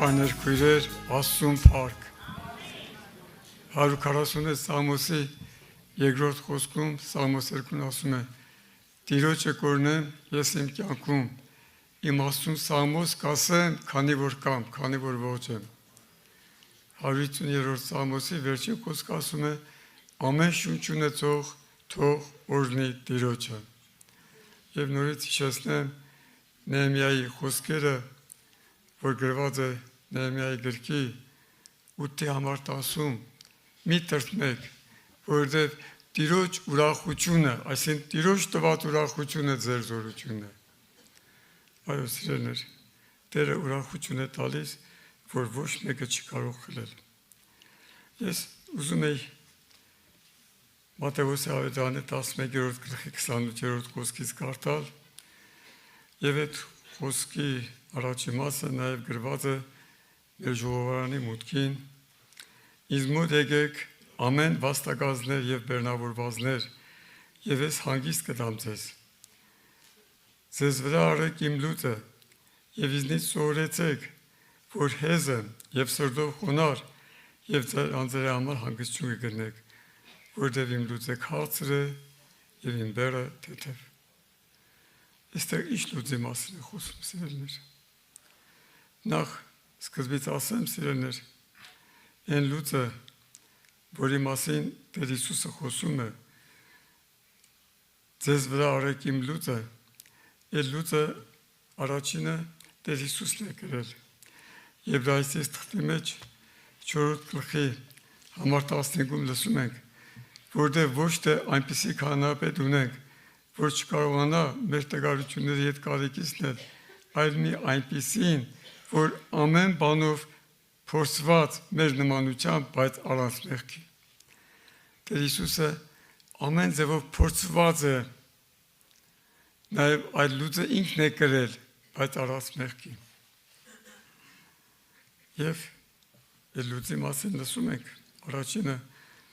Եղբայրներ, քույրեր, Աստծուն փառք։ 140 Սաղմոսի երկրորդ խոսքում Սաղմոս 2-ն ասում է. Տիրոջը կորնեմ ես իմ կյանքում, իմ Աստծուն Սաղմոս կասեմ, քանի որ կամ, քանի որ ոչ եմ։ 150-րդ Սաղմոսի վերջին խոսքը ասում է. ամեն շունչ ունեցող թող օրհնի Տիրոջը։ Եվ նորից հիշեցնեմ Նեհեմիայի խոսքերը, որ գրված է Նեհեմիայի գրքի 8-ի համար 10-ում, մի տրտմեք, որովհետև Տիրոջ ուրախությունը, այսինքն Տիրոջ տված ուրախությունը ձեր զորությունն է։ Այո, սիրելիներ, Տերը ուրախություն է տալիս, որ ոչ մեկը չի կարող խլել։ Ես ուզում եի Մատթեոս Ավետարանի 11-րդ գլխի 28-րդ խոսքից կարդալ, եւ այդ խոսքի առաջի մասը նաև գրված է մեր ժողովարանի մուտքին. Ինձ մոտ եկեք ամեն վաստակածներ եւ բեռնավորվածներ, եւ ես հանգիստ կտամ ձեզ։ Ձեզ վրա արեք իմ լուծը եւ ինձնից սովորեցեք, որ հեզ եմ եւ սրտով խոնար, եւ ձեր անձերի համար հանգստություն կգտնեք, որտեղ իմ լուծը քաղցր է եւ իմ բեռը թեթև։ Այստեղ ինչ լուծի մասին է խոսում, սիրելիներ։ Նախ սկզբից ասեմ, սիրելիներ, այն լուծը, որի մասին Տեր Հիսուսը խոսում է, ձեզ վրա արեք իմ լուծը, այդ լուծը առաջինը Տեր Հիսուսն է գրել։ Եբրայեցիս թղթի մեջ 4-րդ գլխի համար 15-ում լսում ենք, որտեղ ոչ թե այնպիսի քահանայապետ ունենք, որ չկարողանա մեր տգարությունների հետ կարեկիցնել, այլ մի այնպիսին, որ ամեն բանով փորձված մեր նմանությամբ, բայց առանց մեղքի։ Տեր Հիսուսը ամեն ձևով փորձված է, նաև այդ լուծը ինքն է կրել, բայց առանց մեղքի։ Եվ այդ լուծի մասին լսում ենք, առաջինը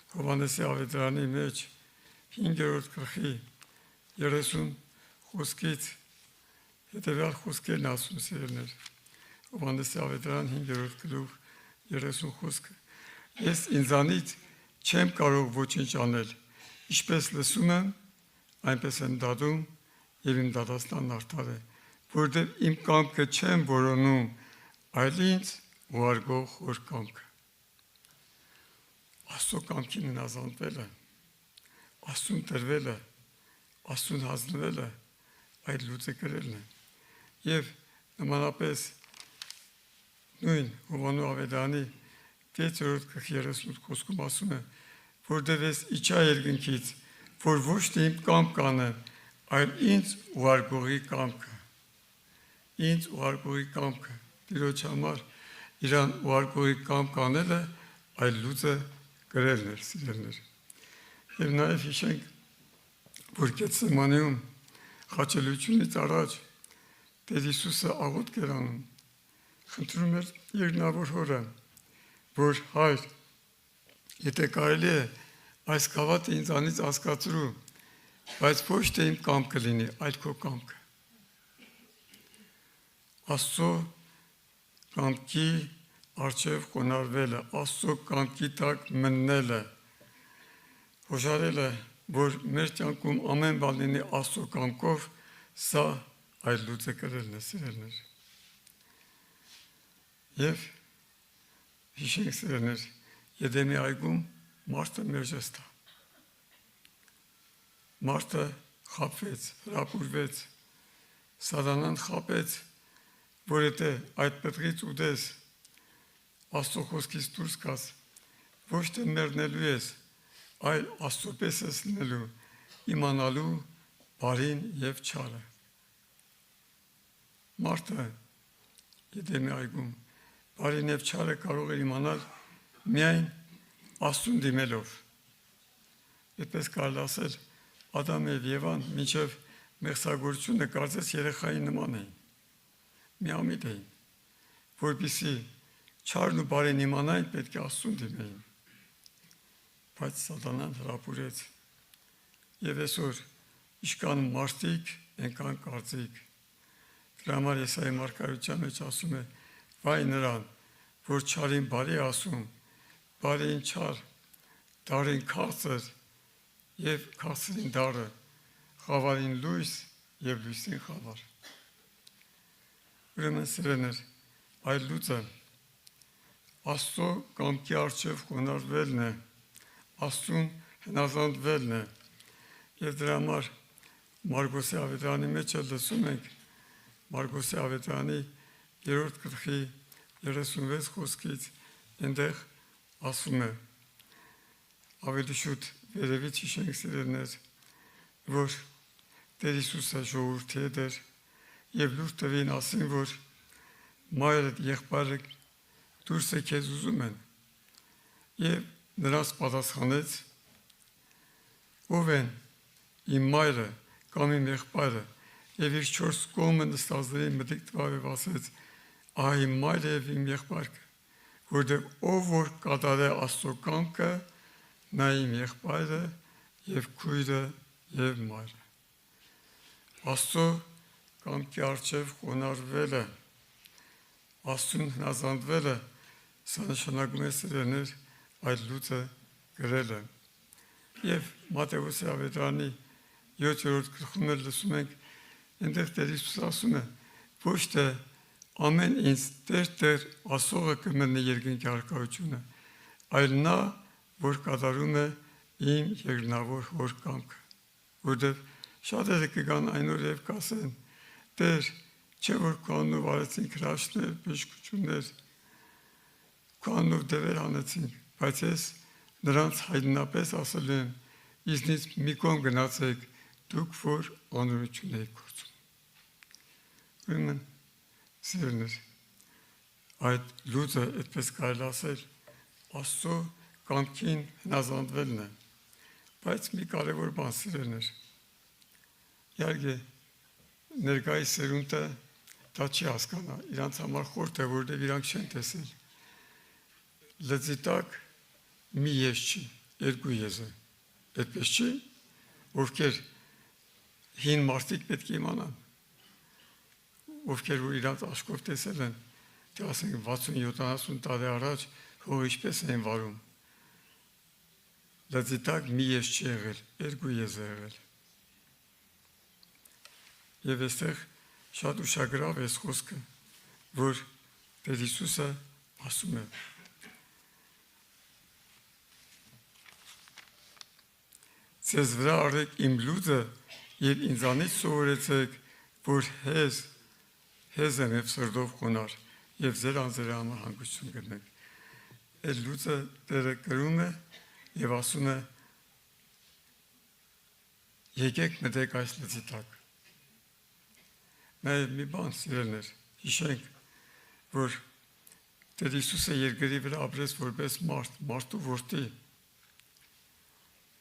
Հովհաննեսի Ավետարանի մեջ 5-րդ գլխի 30 խոսքից հետևյալ խոսքերն ասում, սիրելիներ։ Հովհաննեսի Ավետարան 5-րդ գլուխ 30 խոսքը. Ես ինձանից չեմ կարող ոչինչ անել, ինչպես լսում եմ, այնպես եմ դատում եւ իմ դատաստանն արդար է, որովհետեւ իմ կամքը չեմ որոնում, այլ ինձ ուղարկող խոր կամքը։ Աստծո կամքին հնազանդվելը, Աստծուն տրվելը, Աստծուն հանձնվելը այդ լուծը կրելն է։ Եվ նմանապես նույն Հովհաննու Ավետարանի 6-րդ գլխի 38 խոսքում ասում է, որտեղ ես իջա երկնքից, որ ոչ թե իմ կամք անեմ, այլ ինձ ուղարկողի կամքը։ Ինձ ուղարկողի կամքը, Տիրոջ համար իրան ուղարկողի կամք անելը այդ լուծը կրելն էր, սիրելիներ։ Եվ նաև հիշենք, որ Գեթսեմանեում խաչելությունից առաջ Տեր Հիսուսը աղոթք էր անում, խնդրում էր երկնավոր Հորը, որ Հայր, եթե կարելի է, այս գավաթը ինձանից անցկացրու, բայց ոչ թե իմ կամքը լինի, այլ քո կամքը։ Աստծո կամքի առջև խոնարհվելը, Աստծո կամքի տակ մտնելը, հոժարելը, որ մեր կյանքում ամեն բան լինի Աստծո կամքով, սա այդ լուծը կրելն է, սիրելիներ։ Եվ հիշենք, սիրելիներ, Եդեմի այգում մարդը մերժեց։ Մարդը խաբվեց, հրապուրվեց, Սատանան խաբեց, որ եթե այդ պտղից ուտես, Աստծո խոսքից դուրս գաս, ոչ թե մեռնելու ես, այլ Աստծո պես ես լինելու, իմանալու բարին եւ չարը։ Մարդը Եդեմի այգում բարին եւ չարը կարող է իմանալ միայն Աստծուն դիմելով։ Այդպես կարելի ասել, Ադամ եւ Եվան մինչեւ մեղսագործությունը կարծես երեխայի նման էին, միամիտ էին, որպեսզի չարն ու բարին իմանային, պետք է Աստծուն դիմեին, բայց Սատանան հրապուրեց։ Եվ այսօր ինչքան մարդիկ, այնքան կարծիք։ Դրա համար Եսայի մարգարեության մեջ ասում է. վայ նրան, որ չարին բարի ասում, բարին չար, դարին քաղցր և քաղցրին դարը, խավարին լույս և լույսին խավար։ Ուրեմն սիրելիներ, այլ լուծը Աստծո կամքի առջև խոնարհվելն է, Աստծուն հնազանդվելն է, և դրա համար Մարգոսի ավետարանի մեջ լսում ենք Մարգոսի ավետարանի 3-րդ գլխի 36 խոսքից այնտեղ ասում է, ավելի շուտ վերևից հիշենք սիրելիներ, որ Տեր Հիսուսը ժողովրդի հետ էր և լուր տվին ասին, որ մայրդ եղբայրը դուրս է քեզ ուզում են, և նրանց պատասխանեց, ով են իմ մայրը կամ իմ եղբայրը, և իր 4 կողմը նստածներին մտիկ տվավ և ասեց, ահա իմ մայրը և իմ եղբայրը, որտեղ ով որ կատարե Աստծո կամքը, նա իմ եղբայրը և քույրը և մայրը։ Աստծո կամքի առջև խոնարհվելը, Աստծուն հնազանդվելը, սա նշանակում է սիրելիներ այդ լուծը գրելը։ Եվ Մատթեոս ավետարանի 7-րդ գլխում լսում ենք, այնտեղ Տեր Հիսուսը ասում է, ոչ թե ամեն ինձ Տեր ասողը կմտնի երկնքի առաքելությունը, այլ նա, որ կատարում է իմ երկնավոր Հոր կամքը, որտեղ շատերը կգան այն օր և կասեն, Տեր, չէ որ քո անունով արեցինք հրաշքներ, բժշկություններ, քո անունով դևեր հանեցինք, բայց ես նրանց հայտնապես ասելու եմ, ինձնից մի կողմ գնացեք, դուք որ անօրություն եք գործում։ Ուրեմն, սիրելիներ, այդ լուծը, այդպես կարելի ասել, Աստծո կամքին հնազանդվելն է, բայց մի կարևոր բան, սիրելիներ, իհարկե ներկայիս սերունդը դա չի հասկանա, իրանց համար խորհուրդ է, որտեղ իրանք չեն տեսել։ Լծի տակ մի ես չի, երկու ես է, այդպես չի, ովքեր հին մարդիկ պետք է իմանան, ովքեր որ իրանց աչքով տեսել են, թե ասենք 60-70 տարի առաջ հող ինչպես էին վարում։ Լծի տակ մի ես չի եղել, երկու ես է եղել։ Եվ այստեղ շատ ուշագրավ է խոսքը, որ Տեր Հիսուսը ասում է. Ձեզ վրա առեք իմ լուծը և ինձանից սովորեցեք, որ հեզ եմ և սրտով խոնարհ և ձեր անձերի համար հանգստություն գտնեք։ Այդ լուծը Տերը կրում է և ասում է. եկեք մտեք այս լծի տակ։ Նաև մի բան, սիրելիներ, հիշենք, որ Տեր Հիսուսը երկրի վրա ապրեց որպես մարդ, մարդու որդի,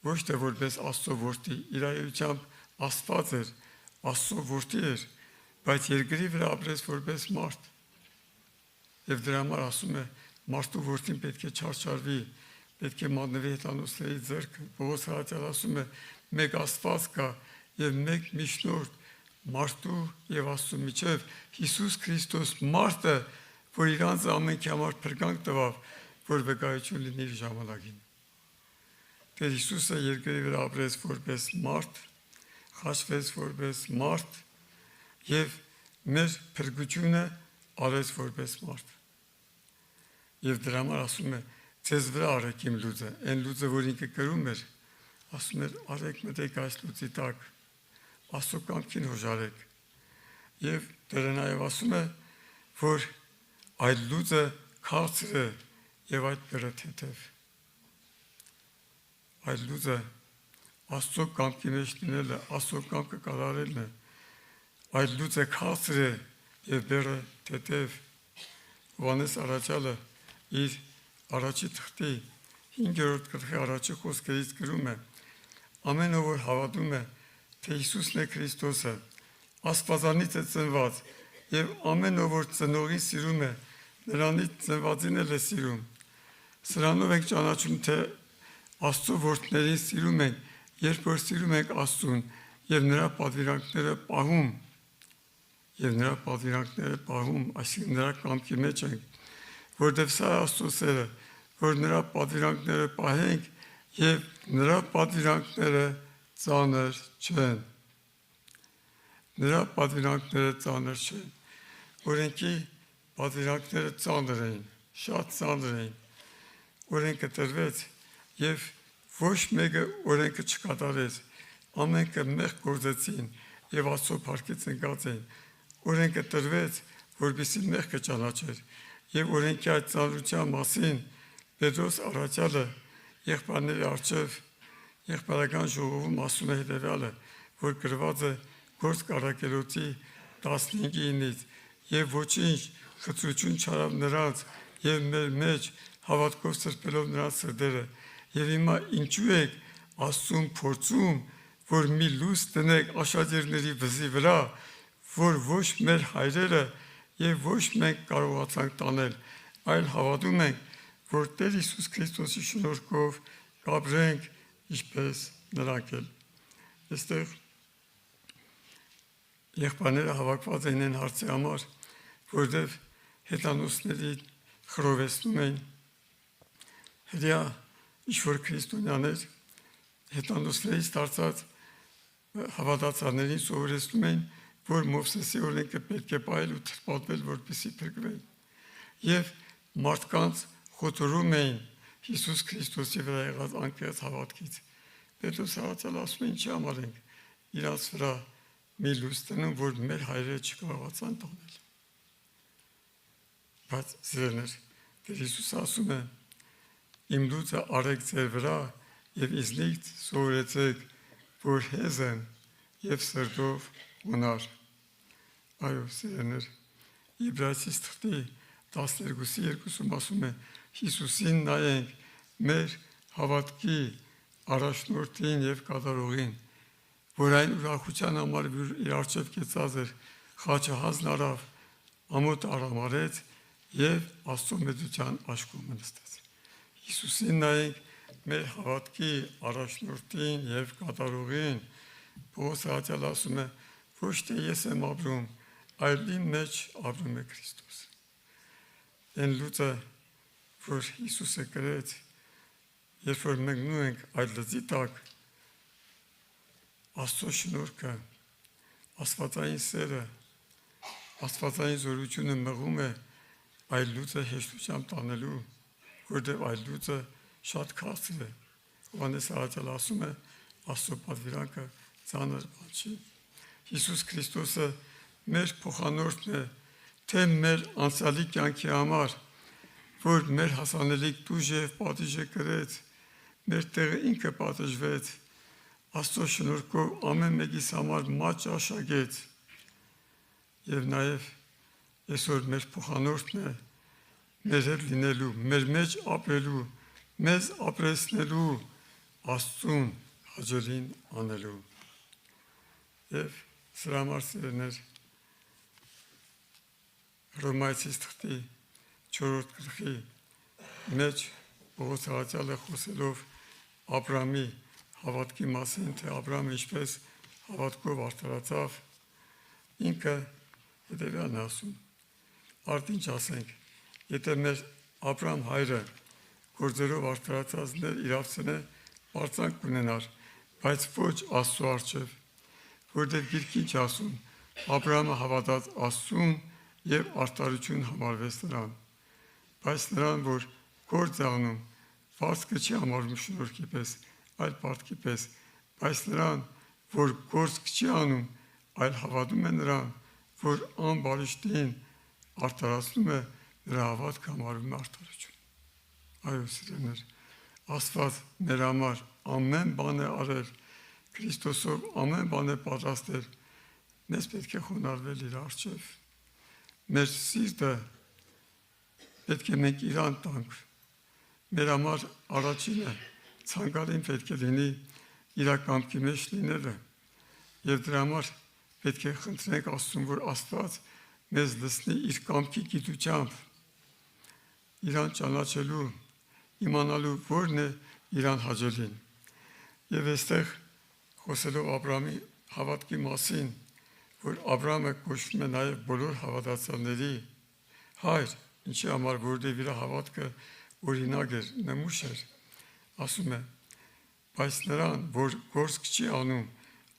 ոչ թե որպես Աստծո որդի, իր էությամբ Աստված էր, Աստծո որդի էր, բայց երկրի վրա ապրեց որպես մարդ։ Եվ դրա համար ասում է, մարդու որդին պետք է չարչարվի, պետք է մատնվի հեթանոսների ձեռքը։ Պողոս հրատյալ ասում է, մեկ Աստված կա և մեկ միջնորդ մարդու և Աստծու միջև Հիսուս Քրիստոս մարդը, որ իր անձը ամենքի համար փրկանք տվավ, որ վկայություն լինի իր ժամանակին։ Տեր Հիսուսը երկրի վրա ապրեց որպես մարդ, խաչվեց որպես մարդ և մեր փրկությունը արեց որպես մարդ։ Եվ դրա համար ասում է, ձեզ վրա արեք իմ լուծը, այն լուծը, որ ինքը կրում էր, ասում էր, արեք մտեք այս լուծի տակ, Աստծո կամքին հոժարեք։ Եվ Տերը նաև ասում է, որ այդ լուծը քաղցր է և այդ բերը թեթև։ Այդ լուծը Աստծո կամքի մեջ լինելը, Աստծո կամքը կատարելն է։ Այդ լուծը քաղցր է և բերը թեթև։ Հովհաննես առաքյալը իր առաջի թղթի 5-րդ գլխի առաջի խոսքերից գրում է. ամեն ով որ հավատում է, թե Հիսուսն է Քրիստոսը, Աստվածանից է ծնված, և ամեն ով որ ծնողին սիրում է, նրանից ծնվածին էլ է սիրում։ Սրանով ենք ճանաչում, թե Աստծո որդիներին սիրում ենք, երբ որ սիրում ենք Աստծուն և նրա պատվիրանքները պահում, այսինքն նրա կամքի մեջ ենք, որտև սա Աստծո սերը, որ նրա պատվիրանքները պահենք եւ նրա պատվիրանքները ծանր չեն։ Նրա պատվիրանքները ծանր չեն։ Օրենքի պատվիրանքները ծանր էին, շատ ծանր էին։ Օրենքը տրվեց եւ ոչ մեկը օրենքը չկատարեց, ամենքը մեղք գործեցին եւ Աստծո փառքից ընկած էին։ Օրենքը տրվեց, որպեսզի մեղքը ճանաչեր, եւ օրենքի այդ ծանրության մասին Պետրոս առաջալը եղբայրների առջև եղբայրական ժողովում ասում է հետեւյալը, որ գրված է Գործ Կարակելոցի 15:9-ից, եւ ոչինչ խծություն չարավ նրանց եւ մեր մեջ հավատքով սրբելով նրանց սրտերը, եւ հիմա ինչու եք Աստծուն փորձում, որ մի լույս տնեք աշակերտների վզի վրա, որ ոչ մեր հայրերը եւ ոչ մենք կարողացանք տանել, այլ հավատում ենք, որ Տեր Հիսուս Քրիստոսի շնորհքով կապրենք ինչպես նրանք էլ։ Այստեղ եղբայրները հավաքված են այն հարցի համար, որտեղ հետանոսների խռովեցնում են հրյա ինչ-որ քրիստոնյաներ հետանոսներից դարձած հավատացյալներին սովորեցնում են, որ Մովսեսի օրենքը պետք է պահել ու թրպատվել, որպեսզի փրկվեն։ Եվ մարդկանց խոթորում էին Հիսուս Քրիստոսի վրա եղած անկեղծ հավատքից։ Պետրոս հրացել ասում է, ինչի համար ենք իրաց վրա մի լույս տնում, որ մեր հայրերը չկարողացան տանել։ Բայց սիրելիներ, Տեր Հիսուս ասում է, իմ լույսը արեք ձեր վրա եւ ինձնից սովորեցեք, որ հեզ եմ եւ սրտով ունար։ Այո, սիրելիներ, Իբրայեցիս թղթի 12:2-ում ասում է, Հիսուսին նայենք մեր հավատքի առաջնորդին եւ կատարողին, որ այն ուրախության համար իր առջև կեցած էր, խաչահազն արավ, ամոթ արամարեց եւ Աստծո մեծության աշկում նստեց։ Հիսուսին նայենք մեր հավատքի առաջնորդին եւ կատարողին, Պողոս հատյալ ասում է, ոչ թե ես եմ ապրում, այլ իմ մեջ ապրում է Քրիստոս։ Այն լույսը, որ Հիսուսը կրեց, երբ որ մենք մնում ենք այդ լծի տակ, Աստծո շնորհքը, աստվածային սերը, աստվածային զորությունը մղում է այդ լույսը հեշտությամբ տանելու, որտեղ այդ լույսը շատ քաղցր է։ Հովհաննես առաքյալը ասում է, Աստծո պատվիրանքը ծանր բան չի։ Հիսուս Քրիստոսը մեր փոխանորդն է, թե մեր անցյալի կյանքի համար, որ մեր հասանելիք տուժ եւ պատիժ է կրեց, մեր տեղը ինքը պատժվեց, Աստծո շնորհքով ամեն մեկիս համար մաճ աշակեց եւ նաեւ այսօր մեր փոխանորդն է, մեր հետ լինելու, մեր մեջ ապրելու, մեզ ապրեցնելու, Աստծուն հաճելին անելու։ Եվ սրա համար սիրելիներ, Հռոմայացիս թղթի 4-րդ գլխի մեջ Պողոս հրացյալը խոսելով Աբրահամի հավատքի մասին, թե Աբրահամը ինչպես հավատքով արդարացավ, ինքը հետևյալն ասում. Արդ ինչ ասենք, եթե մեր Աբրահամ հայրը գործերով արդարացածներ իրավցնե, պարծանք կունենար, բայց ոչ Աստծո առջև, որտեղ գիրքի ինչ ասում, Աբրահամը հավատաց Աստծուն եւ արդարություն համարվեց նրան, բայց նրան, որ գործ է անում, վարձքը չի համարում շնորհքի պես, այլ պարտքի պես, բայց նրան, որ գործ չի անում, այլ հավատում է նրան, որ անբարիշտին արդարացնում է, նրա հավատքը համարվում է արդարություն։ Այո, սիրելիներ, Աստված մեր համար ամեն բան է արել, Քրիստոսով ամեն բան է պատրաստել, մեզ պետք է խոնարհվել իր առջև։ Մեր սիրտը պետք է մենք իրան տանք։ Մեր համար առաջինը ցանկալին պետք է լինի իր կամքի մեջ լինելը, եւ դրա համար պետք է խնդրենք Աստծուն, որ Աստված մեզ լցնի իր կամքի գիտությամբ, իրան ճանաչելու, իմանալու որն է իրան հաճելին։ Եվ այստեղ խոսելով Աբրահամի հավատքի մասին, որ Աբրահամը կոչվում է նաև բոլոր հավատացյալների հայր, ինչի համար որտեղ իր հավատքը օրինակ էր, նմուշ էր, ասում է, բայց նրան, որ գործ չի անում,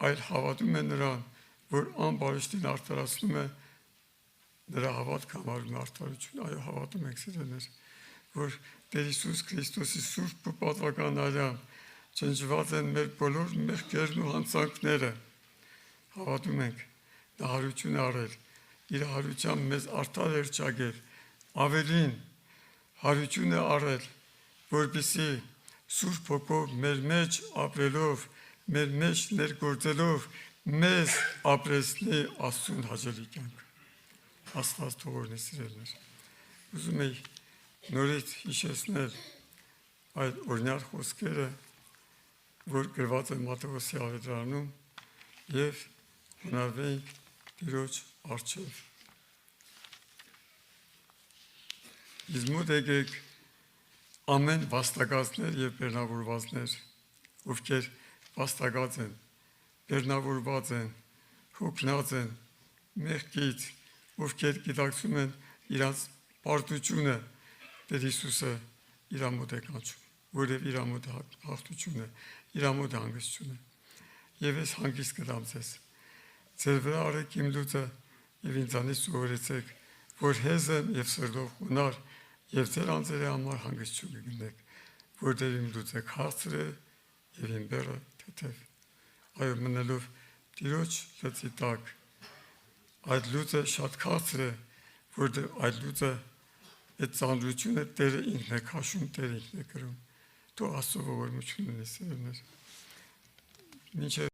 այլ հավատում է նրան, որ անբարիշտին արտարացնում է, նրա հավատքը համարում է արդարություն, այո, հավատում ենք սիրելիներ, որ Տեր Հիսուս Քրիստոսի սուրբ ու պատվական արյամբ ջնջված են մեր բոլոր մեղքերն ու հանցանքները, հավատում ենք, նա հարություն արել, իր հարությամբ մեզ արդար էրջագել, ավելին հարություն է արել, որպեսզի Սուրբ Հոգով մեր մեջ ապրելով, մեր մեջ ներգործելով մեզ ապրեցնի Աստծուն հաճելի կյանք։ Աստված թողորն է սիրելիներ։ Ուզում եի նորից հիշեցնել այդ օրինակ խոսքերը, որ գրված են Մատթեոսի ավետարանում եւ հնարվենք Տիրոջ առջև։ Իսկ մոտ եկեք ամեն վաստակածներ եւ բեռնավորվածներ, ովքեր վաստակած են, բեռնավորված են, հոգնած են մեղքից, ովքեր գիտակցում են իրաց պարտությունը, Տեր Հիսուսը իր մոտ է կանչում, որև իր մոտ հաղթություն է, իր մոտ հանգստություն է։ Եվ ես հանգիստ կտամ ձեզ։ Ձեր վրա արեք իմ լուծը եւ ինձանից սովորեցեք, որ հեզ եմ եւ սրտով խոնարհ եւ ձեր անձերի համար հանգստություն կգտնեք, որտեղ իմ լուծը քաղցր է եւ իմ բեռը թեթև։ Այո, մնալով Տիրոջ լծի տակ, այդ լուծը շատ քաղցր է, որտեղ այդ լուծը այդ ծանրությունը Տերը ինքն է քաշում, Տերը ինքն է կրում։ Թող Աստծո ողորմություն լինի սիրելիներ։ Մինչև